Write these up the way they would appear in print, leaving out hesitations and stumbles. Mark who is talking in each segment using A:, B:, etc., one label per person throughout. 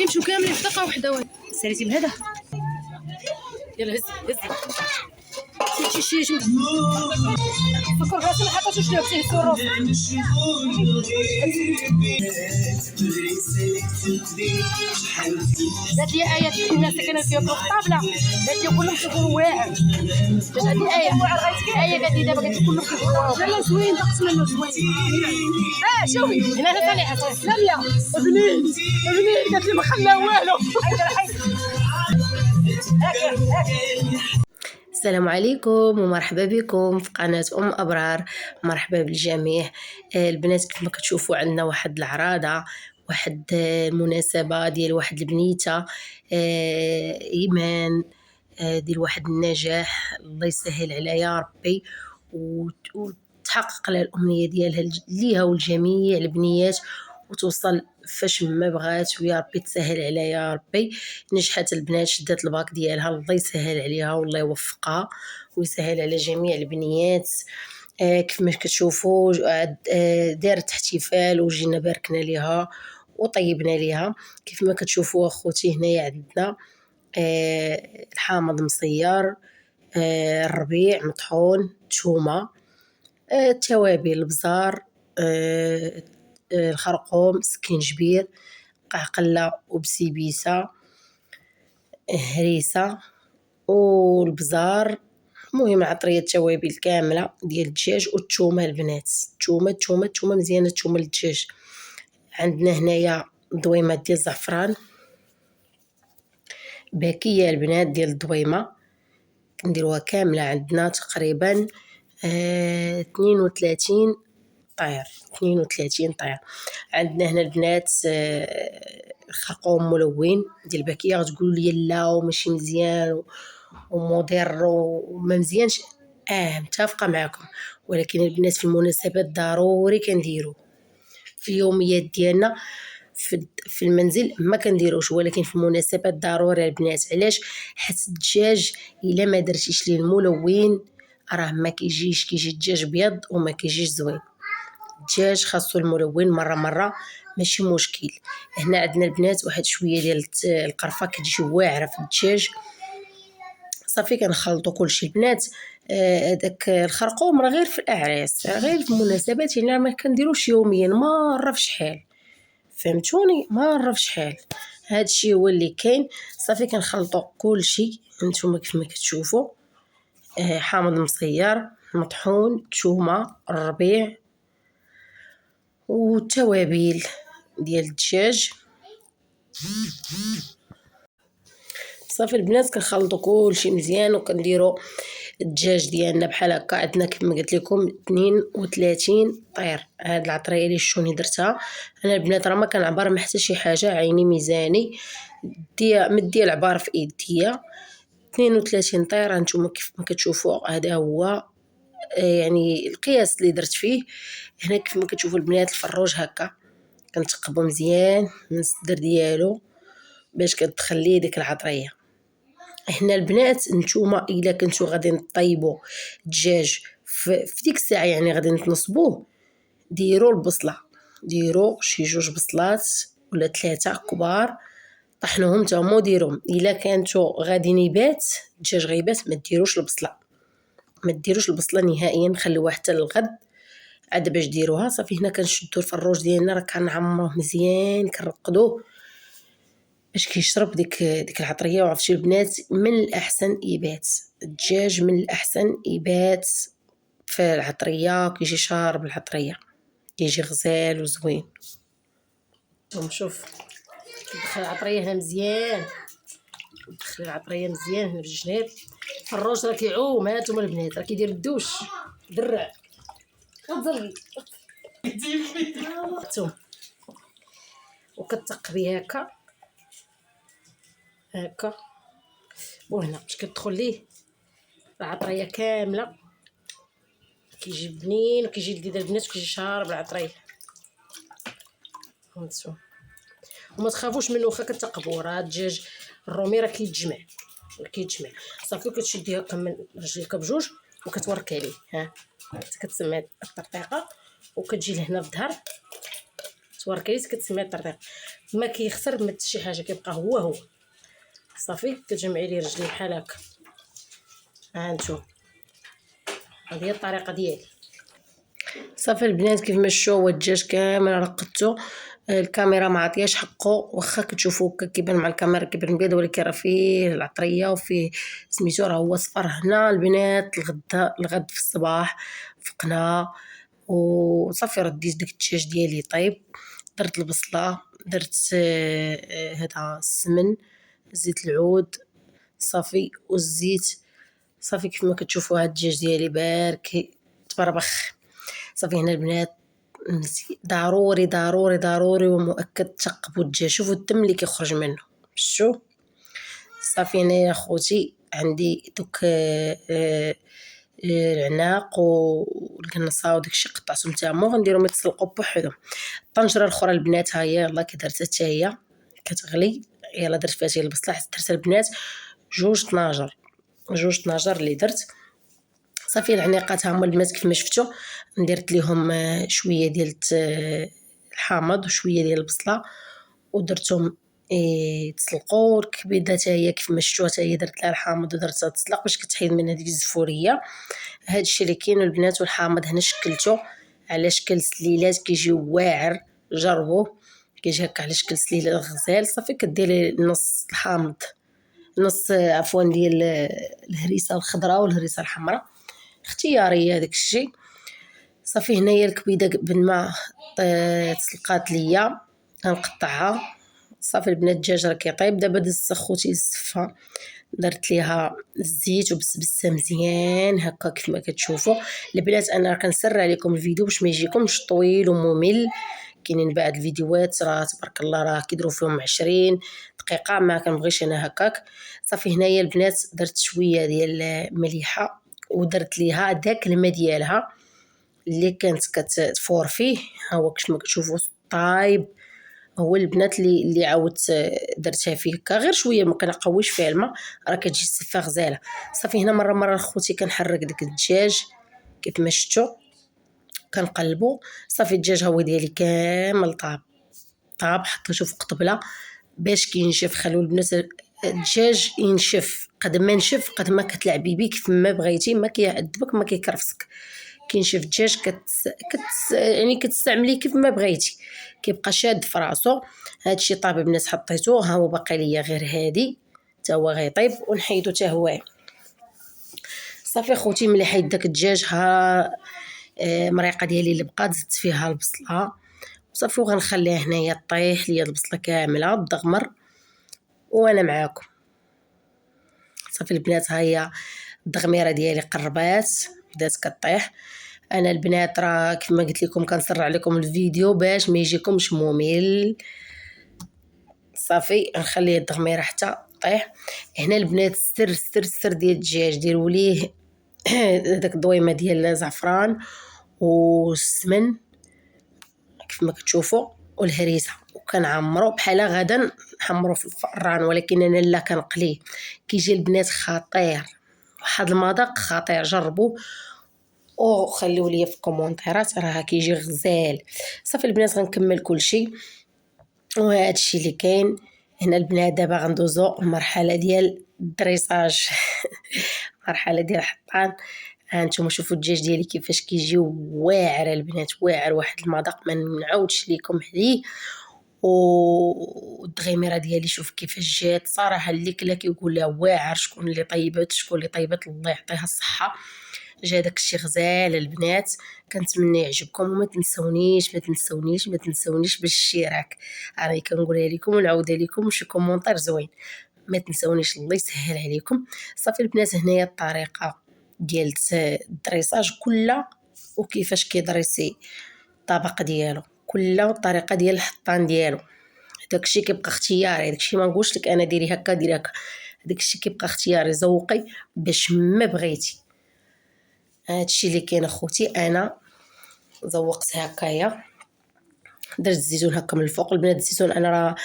A: يمشيو كاملين في دقه واحده. وين
B: ساليتي من هذا؟
A: يلا هز شي فكر راسي ما حطيتوش ليه بتيه الروس. قالت لي آية الناس اللي كانوا كياكلوا في الطابله، قالت لي كلهم كيكونوا واعر. باش هذه آية قالت لي دابا قالت لي كلهم كيكونوا واعر. لا زوين دقت منه زوين. شوفي هنا ثاني لا ابني قالت لي ما خلاه والو.
B: السلام عليكم ومرحبا بكم في قناة أبرار. مرحبا بالجميع البنات. كيف ما كتشوفوا عندنا واحد العراضة، واحد المناسبة ديال واحد البنيته إيمان، ديال واحد النجاح. الله يسهل عليها يا ربي وتحقق لها الأمنية ديالها ليها ولجميع البنيات وتوصل فاش ما بغات، ويا ربي تسهل عليها يا ربي. نجحت البنات، شدات الباك ديالها، الله يسهل عليها والله يوفقها ويسهل على جميع البنيات. كيف ما كتشوفوا دارت احتفال وجينا باركنا ليها وطيبنا ليها. كيف ما كتشوفوا اخوتي هنايا عندنا الحامض مصير، الربيع مطحون، تومه، التوابل، البزار، الخرقوم، سكينجبير، قعقله وبسيبيسه، هريسه والبزار. المهم عطريه التوابل كامله ديال الدجاج والثومه البنات. الثومه مزيانه، الثومه للدجاج. عندنا هنايا دويمه ديال الزعفران، باكيه البنات ديال الدويمه كنديروها كامله. عندنا تقريبا 32 طير. عندنا هنا البنات الخرقوم ملون ديال الباكيه. غتقولوا لي لا وماشي مزيان ومضر وما مزيانش، متفقه معكم، ولكن البنات في المناسبات ضروري كنديرو. في اليوميات ديالنا في المنزل ما كنديروش، ولكن في المناسبات ضروري البنات. علاش؟ حيت الدجاج الا ما درتيش ليه الملون راه ما كيجيش، كيجي الدجاج بيض وما كيجيش زوين. الدجاج خاصو الملون مره ماشي مشكل. هنا عندنا البنات واحد شويه ديال القرفه كتجي واعره في الدجاج. صافي كنخلطوا كلشي البنات. داك الخرقوم راه غير في الاعراس، غير في المناسبات، يعني ما كنديروش يوميا، مره في شحال، فهمتوني؟ مره في شحال. هادشي هو اللي كاين. صافي كنخلطوا كلشي نتوما كيف ما كتشوفوا. حامض مصير، مطحون، تومه، الربيع والتوابل ديال الدجاج. صافي البنات كنخلطوا كلشي مزيان وكنديروا الدجاج ديالنا بحال هكا. عندنا كيف ما قلت لكم 32 طير. هاد العطريه اللي شوني درتها انا البنات راه ما كنعبر ما حتى شي حاجه، عيني ميزاني، مديه العبار في ايديا. 32 طير هانتوما كيف ما كتشوفوا. هذا هو يعني القياس اللي درت فيه. هنا كيف ما كتشوفوا البنات الفروج هكا كنتقبو مزيان من الصدر ديالو باش كتخلي ديك العطريه. هنا البنات نتوما الا كنتو غادي طيبوا الدجاج في ديك الساعه، يعني غادي تنصبوه، ديروا البصله، ديروا شي 2 بصلات ولا 3 كبار، طحنوهم حتى هما وديروهم. الا كانتو غادي يبات الدجاج غيبات ما ديروش البصله نهائيا، خليوها حتى للغد عاد باش ديروها. صافي هنا كنشدوا الفروج ديالنا راه كنعمروه مزيان، كنرقدوه باش كيشرب ديك العطريه. وعرفتي البنات من الاحسن يبات الدجاج، من الاحسن يبات في العطريه، كيجي شارب العطريه، كيجي غزال وزوين. شوف ندخل العطريه هنا مزيان، ندخل العطريه مزيان هنا بالجناب. الفروج راه كيعوم، هانتوما البنات راه كيدير الدوش درع غتزلقي وكتقبي هكا وهنا باش كتدخل ليه العطريه كامله. كيجي بنين وكيجي لذيذ البنات وكيجي شارب العطريه. هانتوما وما تخافوش منه، واخا كتقبوا راه الدجاج الرومي راه كيتجمع. صافي كتشدي هكا من رجليك بجوج وكتوركي عليه. ها كتسمع الطرطيقه وكتجي لهنا في الظهر توركليت كتسميه الطرطيق. ما كيخسر ما شي حاجه، كيبقى هو صافي. كتجمعي ليه رجليه بحال هكا. ها انتم، هذه هي الطريقه ديالي. صافي البنات، كيف ما شفتوا هو الدجاج كامل رقدته. الكاميرا ما عطياش حقه، واخا كتشوفوا كيبان مع الكاميرا كيبان بيض، ولكن راه فيه العطريه وفيه سميتو راه هو صفر. هنا البنات الغد في الصباح فقنا وصافي رديت داك الدجاج ديالي طيب. درت البصله، درت هذا السمن، زيت العود صافي والزيت صافي. كيف ما كتشوفوا هاد الدجاج ديالي بارك تبربخ. صافي هنا البنات ضروري ضروري ضروري ومؤكد تقبوا الدجاج. شوفوا الدم اللي كيخرج منه، شو صافي. هنايا خوتي عندي دوك العناق والقنصه وداكشي قطعتهم تامو، غنديرهم يتسلقوا بوحدهم. الطنجره الاخرى البنات ها هي يلاه كي درتها حتى هي كتغلي، يلا درت فيها البصله. درت البنات جوج طناجر اللي درت صافي. العناقات هما البنات كيف ما شفتوا، درت ليهم شويه ديال الحامض وشويه ديال البصله ودرتهم تسلقوا. الكبيده حتى هي كيف ما شفتوا حتى هي درت لها الحامض ودرتها تسلق باش كتحيد من هذيك الزفوريه. هادشي اللي كاين البنات. والحامض هنا شكلته على شكل سليلات كيجيو واعر، جربوه كيجي هكا على شكل سليله الغزال. صافي كديري نص الحامض، نص عفوا ديال الهريسه الخضراء والهريسه الحمراء، اختياريه داك الشيء. صافي هنايا الكبيده بالماء تسلقات ليا غنقطعها. صافي البنات الدجاج راه كيطيب دابا. دزت خوتي للصفه، درت ليها الزيت وبسبسه مزيان هكا كيف ما كتشوفوا البنات. انا كنسرع عليكم الفيديو باش ما يجيكمش طويل وممل. كاينين بعض الفيديوهات راه تبارك الله راه كيديروا فيهم 20 دقيقه، ما كنبغيش انا هكاك. صافي هنايا البنات درت شويه ديال المليحه ودرت ليها داك الماء ديالها اللي كانت كتفور فيه. ها هو كيف ما كتشوفوا طايب. هو البنات اللي عاودت درتها فيه هكا غير شويه، ما كنقويش فيها الماء، راه كتجي السفه غزاله. صافي هنا مره خوتي كنحرك داك الدجاج كيف ما شفتوا كنقلبوا. صافي الدجاج هو ديالي كامل طاب حطيته في قطبله باش كينشف. خلوا البنات الدجاج ينشف، قد ما نشف قد ما كتلعبي بيه كيف ما بغيتي، ما كيعذبك ما كيكرفسك. كينشف الدجاج يعني كتستعمليه كيف ما بغيتي، كيبقى شاد في راسو. هادشي طاب البنات حطيته، ها هو باقي ليا غير هادي حتى هو غيطيب ونحيدو حتى هو. صافي خوتي ملي حيد داك الدجاج ها مريقه ديالي اللي بقات زدت فيها البصله صافي، وغنخليها هنايا طيح ليا البصله كامله تدغمر وانا معاكم. صافي البنات ها هي الدغميره ديالي قربات بدات كطيح. انا البنات راه كيف ما قلت لكم كنسرع عليكم الفيديو باش ما يجيكمش ممل. صافي نخليه الدغميره حتى طيح. هنا البنات السر ديال الدجاج ديروا ليه داك الضويمه ديال الزعفران والسمن كيف ما كتشوفوا والهريسه، وكنعمرو بحال غدا نحمرو في الفران، ولكن انا لا كنقليه كيجي البنات خطير. واحد المذاق خطير، جربوه وخليو لي في الكومونتيرات راه كيجي غزال. صافي البنات غنكمل كل شيء وهذا الشيء اللي كاين هنا البنات. دابا غندوزو المرحله ديال الدريساج مرحله ديال الحطان. هانتوما شوفوا الدجاج ديالي كيفاش كيجي واعر البنات، واعر واحد المذاق ما نعاودش لكم عليه. والدغيميره ديالي شوف كيفاش جات صراحه، اللي كلا كيقول لها واعر. شكون اللي طيبت الله يعطيها الصحه. جا داكشي غزال البنات. كنتمنى يعجبكم وما تنسونيش بالاشتراك، راني كنقولها لكم ونعاودها لكم شي كومونتير زوين. ما تنسونيش الله يسهل عليكم. صافي البنات هنايا الطريقه ديال الدريساج كلها وكيفاش كيدريسي الطبق ديالو كلها والطريقه ديال الحطان ديالو. داكشي كيبقى اختياري، داكشي ما نقولش لك انا ديري هكا ديري هكا، داكشي كيبقى اختياري ذوقي باش ما بغيتي. هادشي اللي كاين اخوتي. انا ذوقت هكايا، درت الزيتون هكا من الفوق البنات. الزيتون انا راه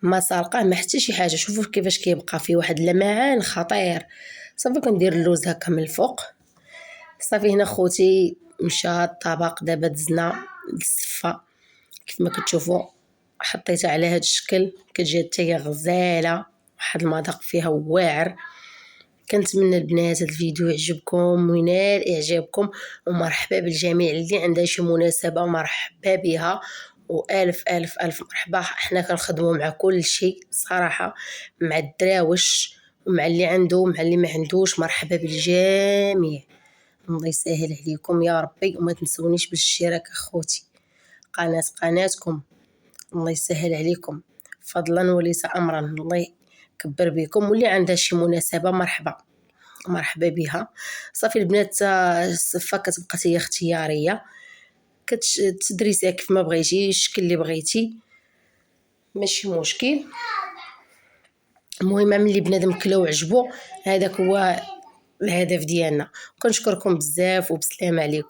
B: ما سالقاه ما حتى شي حاجه، شوفوا كيفاش كيبقى فيه واحد اللمعان خطير. صافي كندير اللوز هكا من الفوق. صافي هنا خوتي مشى الطبق. دابا دزنا للصفه كيف ما كتشوفوا حطيتها على هذا الشكل، كتجي حتى هي غزاله، واحد المذاق فيها واعر. كنتمنى البنات هذا الفيديو يعجبكم وينال اعجابكم، ومرحبا بالجميع اللي عندها شي مناسبه، مرحبا بها والف الف الف مرحبا. حنا كنخدموا مع كل شيء صراحه، مع الدراوش ومع اللي عنده ومع اللي ما عندوش، مرحبا بالجميع. الله يسهل عليكم يا ربي، وما تنسونيش بالاشتراك اخوتي، قناتكم. الله يسهل عليكم فضلا وليس امرا، الله يكبر بكم. واللي عندها شي مناسبه مرحبا بها. صافي البنات الصفه كتبقى هي اختياريه، كتدرسيها كيف ما بغيتي، الشكل اللي بغيتي ماشي مشكل. المهم ملي بنادم كلا وعجبو، هذاك هو الهدف ديالنا. كنشكركم بزاف وبسلام عليكم.